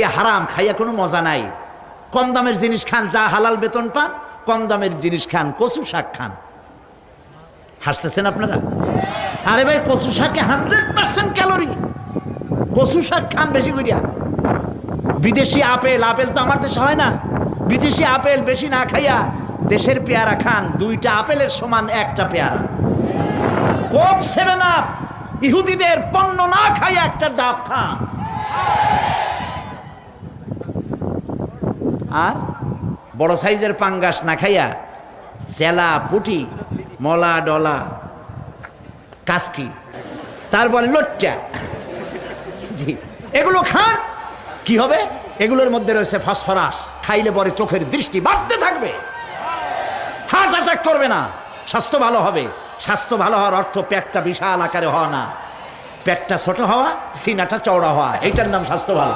এ হারাম, খাইয়া কোনো মজা নাই। কম দামের জিনিস খান, যা হালাল বেতন পান, কম দামের জিনিস খান, কচু শাক খান। হাসতেছেন আপনারা? আরে ভাই, কচু শাকে 100% ক্যালোরি। কচু শাক খান বেশি করিয়া। বিদেশি আপেল, আপেল তো আমার দেশে হয় না। বিদেশি আপেল বেশি না খাইয়া দেশের পেয়ারা খান। 2টা আপেলের সমান 1টা পেয়ারা। কোক 7 আপ ইহুদিদের পণ্য না খাইয়া একটা ডাব খান। আর বড় সাইজের পাঙ্গাস না খাইয়া চেলা, পুটি, মলা, ডলা, কাসকি, তারপর লোট্টা, জি, এগুলো খান। কি হবে? এগুলোর মধ্যে রয়েছে ফসফরাস। খাইলে পরে চোখের দৃষ্টি বাড়তে থাকবে, হার্ট অ্যাটাক করবে না, স্বাস্থ্য ভালো হবে। স্বাস্থ্য ভালো হওয়ার অর্থ পেটটা বিশাল আকারে হওয়া না, পেটটা ছোট হওয়া, সিনাটা চওড়া হওয়া, এইটার নাম স্বাস্থ্য ভালো।